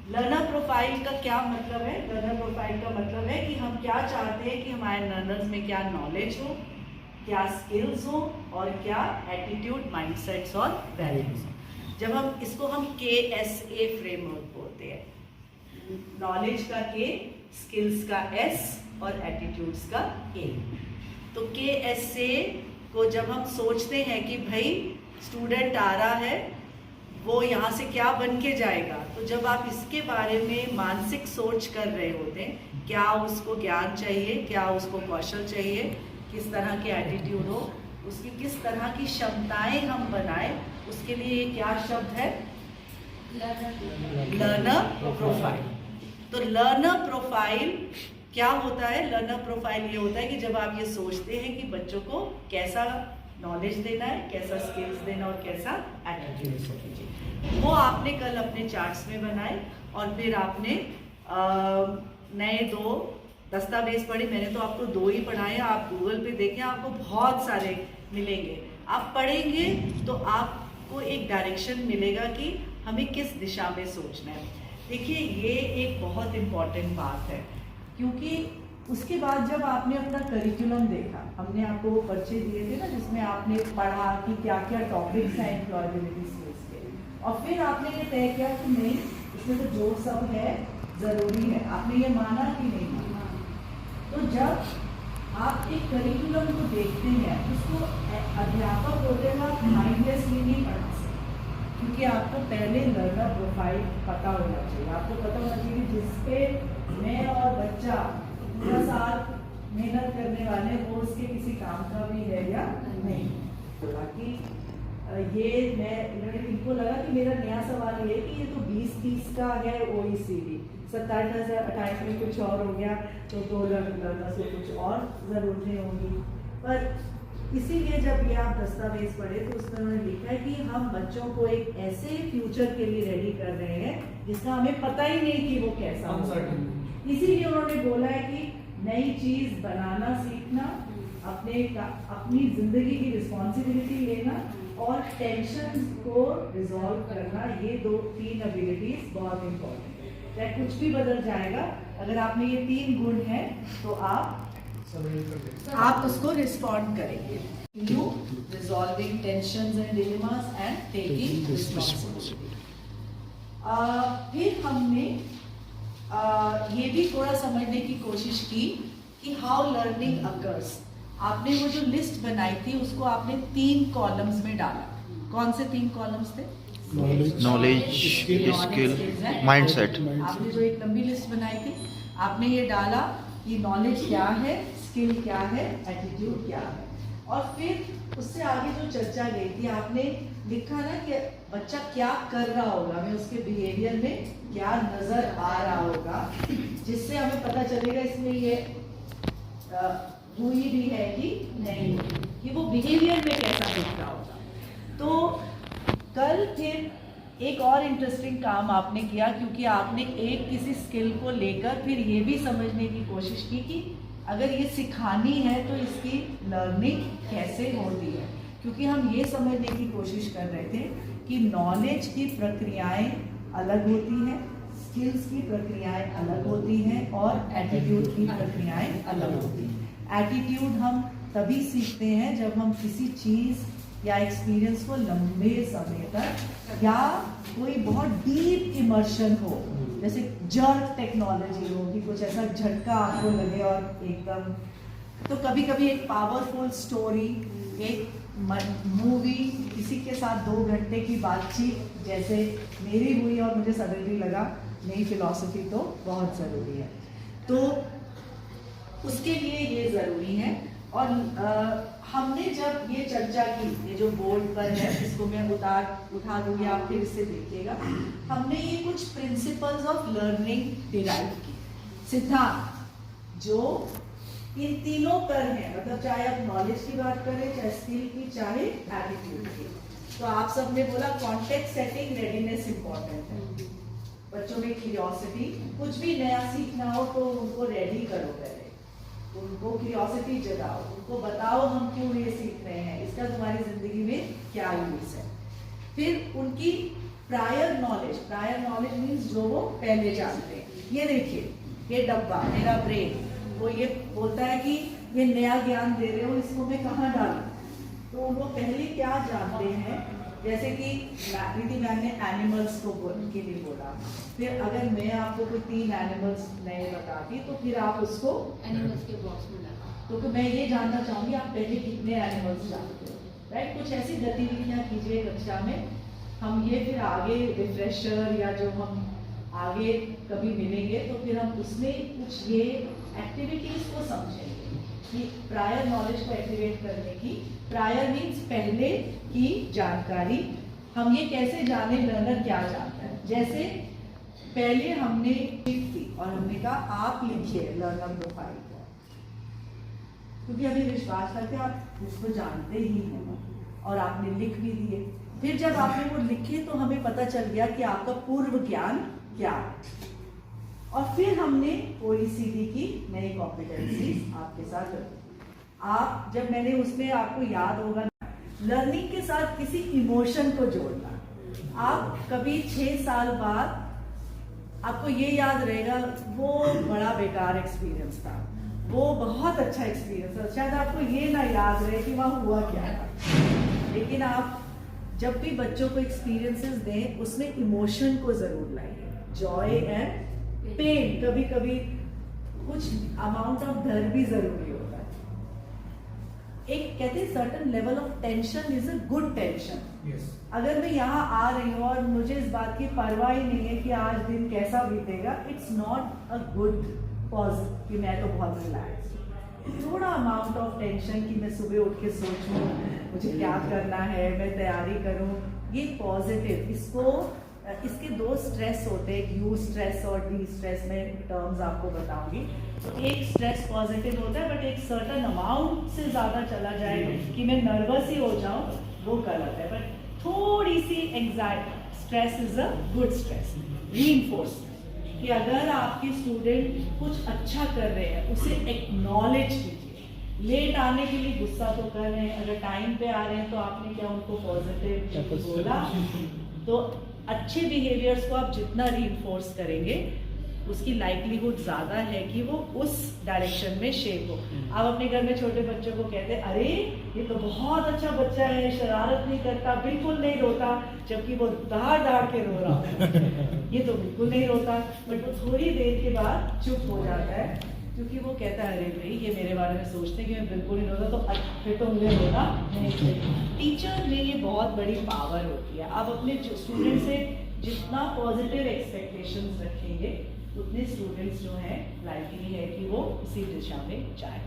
Learner profile का क्या मतलब है? लर्नर प्रोफाइल का मतलब है कि हम क्या चाहते हैं कि हमारे लर्नर्स में क्या नॉलेज हो, क्या स्किल्स हो और क्या एटीट्यूड, माइंडसेट्स और वैल्यूज हो। जब हम इसको हम KSA फ्रेमवर्क बोलते हैं, नॉलेज का K, स्किल्स का S और एटीट्यूड्स का A। तो KSA को जब हम सोचते हैं कि भाई स्टूडेंट आ रहा है, वो यहाँ से क्या बन के जाएगा, तो जब आप इसके बारे में मानसिक सोच कर रहे होते हैं, क्या उसको ज्ञान चाहिए, क्या उसको कौशल चाहिए, किस तरह के एटीट्यूड हो, उसकी किस तरह की क्षमताएं हम बनाएं, उसके लिए क्या शब्द है? Learner profile. तो लर्नर प्रोफाइल क्या होता है? लर्नर प्रोफाइल ये होता है कि जब आप ये सोचते हैं कि बच्चों को कैसा नॉलेज देना है, कैसा स्किल्स देना और कैसा एटीट्यूड, वो आपने कल अपने चार्ट्स में बनाए और फिर आपने नए 2 दस्तावेज पढ़े। मैंने तो आपको 2 ही पढ़ाए, आप गूगल पे देखें, आपको बहुत सारे मिलेंगे। आप पढ़ेंगे तो आपको एक डायरेक्शन मिलेगा कि हमें किस दिशा में सोचना है। देखिए, ये एक बहुत इम्पॉर्टेंट बात है, क्योंकि उसके बाद जब आपने अपना करिकुलम देखा, हमने आपको वो पर्चे दिए थे ना जिसमें आपने पढ़ा कि क्या क्या टॉपिक्स हैं एम्प्लॉयबिलिटी स्किल्स के, और फिर आपने ये तय किया कि नहीं, इसमें तो जो सब है ज़रूरी है। आपने ये माना कि नहीं माना? तो जब आप एक करिकुलम को देखते हैं, उसको अध्यापक होते हुए आप माइंडलेसली नहीं पढ़ा सकते, क्योंकि आपको पहले लर्नर प्रोफाइल पता होना चाहिए। आपको पता होना चाहिए जिसपे मैं और बच्चा पूरा साल मेहनत करने वाले, वो उसके किसी काम का भी है या नहीं। बाकी ये इनको लगा कि मेरा नया सवाल ये है कि ये तो 20-30 का है OECD, 27-28 में कुछ और हो गया तो 2 लर्नर्स को कुछ और ज़रूरतें होंगी। पर इसीलिए जब ये आप दस्तावेज पढ़े तो उसमें उन्होंने लिखा है कि हम बच्चों को एक ऐसे फ्यूचर के लिए रेडी कर रहे हैं जिसका हमें पता ही नहीं कि वो कैसा होगा। इसीलिए उन्होंने बोला है कि नई चीज बनाना सीखना, अपनी जिंदगी की रिस्पॉन्सिबिलिटी लेना और टेंशन को रिजॉल्व करना, ये 2-3 एबिलिटीज बहुत इंपॉर्टेंट है। चाहे कुछ भी बदल जाएगा, अगर आप में ये 3 गुण हैं तो आप उसको रिस्पॉन्ड करेंगे। You resolving tensions and dilemmas and taking responsibility. फिर हमने ये भी थोड़ा समझने की कोशिश की कि हाउ लर्निंग अकर्स। आपने वो जो लिस्ट बनाई थी उसको आपने 3 कॉलम्स में डाला। कौन से 3 कॉलम्स थे? Knowledge, skill, mindset. आपने जो एक लंबी लिस्ट बनाई थी, आपने ये डाला कि नॉलेज क्या है, स्किल क्या है, एटीट्यूड क्या है, और फिर उससे आगे जो चर्चा गई थी, आपने लिखा ना कि बच्चा क्या कर रहा होगा, हमें उसके बिहेवियर में क्या नजर आ रहा होगा, जिससे हमें पता चलेगा इसमें ये हुई भी है कि नहीं, कि वो बिहेवियर में कैसा दिख रहा होगा। तो कल फिर एक और इंटरेस्टिंग काम आपने किया, क्योंकि आपने एक किसी स्किल को लेकर फिर ये भी समझने की कोशिश की कि अगर ये सिखानी है तो इसकी लर्निंग कैसे होती है, क्योंकि हम ये समझने की कोशिश कर रहे थे कि नॉलेज की प्रक्रियाएं अलग होती हैं, स्किल्स की प्रक्रियाएं अलग होती हैं और एटीट्यूड की प्रक्रियाएं अलग होती हैं। एटीट्यूड हम तभी सीखते हैं जब हम किसी चीज़ या एक्सपीरियंस को लंबे समय तक, या कोई बहुत डीप इमर्शन हो, जैसे जर्क टेक्नोलॉजी हो कि कुछ ऐसा झटका आपको लगे और एकदम, तो कभी कभी एक पावरफुल स्टोरी, एक मूवी, किसी के साथ 2 घंटे की बातचीत जैसे मेरी हुई और मुझे सडनली लगा नई फिलॉसफी तो बहुत ज़रूरी है, तो उसके लिए ये ज़रूरी है। और हमने जब ये चर्चा की, ये जो बोर्ड पर है इसको मैं उठा दूंगी, आप फिर से देखिएगा, हमने ये कुछ प्रिंसिपल्स ऑफ लर्निंग डिराइव की, सिद्धांत जो इन तीनों पर है, मतलब चाहे आप नॉलेज की बात करें, चाहे स्किल की, चाहे एटीट्यूड की। तो आप सब ने बोला कॉन्टेक्स्ट सेटिंग रेडीनेस इंपॉर्टेंट है, बच्चों में क्यूरियोसिटी, कुछ भी नया सीखना हो तो उनको रेडी करो, पहले उनको क्यूरियोसिटी जगाओ, उनको बताओ हम क्यों ये सीख रहे हैं, इसका तुम्हारी जिंदगी में क्या यूज है। फिर उनकी प्रायर नॉलेज मीन्स जो वो पहले जानते हैं। ये देखिए, ये डब्बा मेरा ब्रेन वो ये बोलता है कि ये नया ज्ञान दे रहे हो, इसको मैं कहाँ डालूं? तो वो पहले क्या जानते हैं, जैसे कि प्रीति मैम ने एनिमल्स को के लिए बोला, फिर अगर मैं आपको कोई 3 एनिमल्स नए बताती तो फिर आप उसको एनिमल्स के बॉक्स में डाला। तो मैं ये जानना चाहूंगी आप पहले कितने एनिमल्स जानते हो, राइट? कुछ ऐसी गतिविधियां कीजिए कक्षा में, हम ये फिर आगे रिफ्रेशर या जो हम आगे कभी मिलेंगे तो फिर हम उसमें कुछ ये एक्टिविटीज को समझेंगे कि प्रायर नॉलेज को एक्टिवेट करने की। प्रायर मीन्स पहले की जानकारी। हम ये कैसे जाने लर्नर क्या जानता है? जैसे पहले हमने लिख दी और हमने कहा आप लिखिए लर्नर प्रोफाइल को, क्योंकि हमें विश्वास करते हैं आप उसको जानते ही हैं और आपने लिख भी दिए। फिर जब आपने वो लिखे तो हमें पता चल गया कि आपका पूर्व ज्ञान क्या है, और फिर हमने OECD की नई कॉम्पिटेंसीज आपके साथ रखी। आप जब मैंने उसमें आपको याद होगा लर्निंग के साथ किसी इमोशन को जोड़ना। आप कभी 6 साल बाद आपको ये याद रहेगा वो बड़ा बेकार एक्सपीरियंस था, वो बहुत अच्छा एक्सपीरियंस था, शायद आपको ये ना याद रहे कि वहाँ हुआ क्या था। लेकिन आप जब भी बच्चों को एक्सपीरियंसेस दें उसमें इमोशन को जरूर लाइए, जॉय एंड पेन। कभी कभी कुछ अमाउंट ऑफ डर भी जरूरी होता है। एक कहते हैं certain level of tension is a good tension. अगर मैं यहाँ आ रही हूँ और मुझे इस बात की परवाह ही नहीं है कि आज दिन कैसा बीतेगा, it's not a good pause कि मैं तो बहुत रिलैक्स। थोड़ा अमाउंट ऑफ टेंशन कि मैं सुबह उठ के सोचूं मुझे क्या करना है, मैं तैयारी करूं, ये पॉजिटिव। इसके 2 स्ट्रेस होते हैं, यू स्ट्रेस और डी स्ट्रेस में टर्म्स आपको बताऊंगी। तो एक स्ट्रेस पॉजिटिव होता है, बट एक सर्टन अमाउंट से ज़्यादा चला जाए कि मैं नर्वस ही हो जाऊं, वो गलत है। बट थोड़ी सी anxiety stress is a good stress. Reinforcement कि अगर आपके स्टूडेंट कुछ अच्छा कर रहे हैं उसे एक्नॉलेज कीजिए। लेट आने के लिए गुस्सा तो कर रहे हैं, अगर टाइम पे आ रहे हैं तो आपने क्या उनको पॉजिटिव बोला? तो अच्छे बिहेवियर्स को आप जितना रीइंफोर्स करेंगे उसकी लाइक्लीहुड ज़्यादा है कि वो उस डायरेक्शन में शेप हो। आप अपने घर में छोटे बच्चों को कहते हैं अरे ये तो बहुत अच्छा बच्चा है, शरारत नहीं करता, बिल्कुल नहीं रोता, जबकि वो दहाड़ दहाड़ के रो रहा है। ये तो बिल्कुल नहीं रोता, बट वो थोड़ी देर के बाद चुप हो जाता है क्योंकि वो कहता है अरे भाई ये मेरे बारे में सोचते हैं कि मैं बिल्कुल नहीं रोता, तो फिर तो मुझे रोना नहीं चाहिए। टीचर में ये बहुत बड़ी पावर होती है। आप अपने स्टूडेंट से जितना पॉजिटिव एक्सपेक्टेशंस रखेंगे उतने स्टूडेंट्स जो हैं लाइकली है कि वो उसी दिशा में जाए।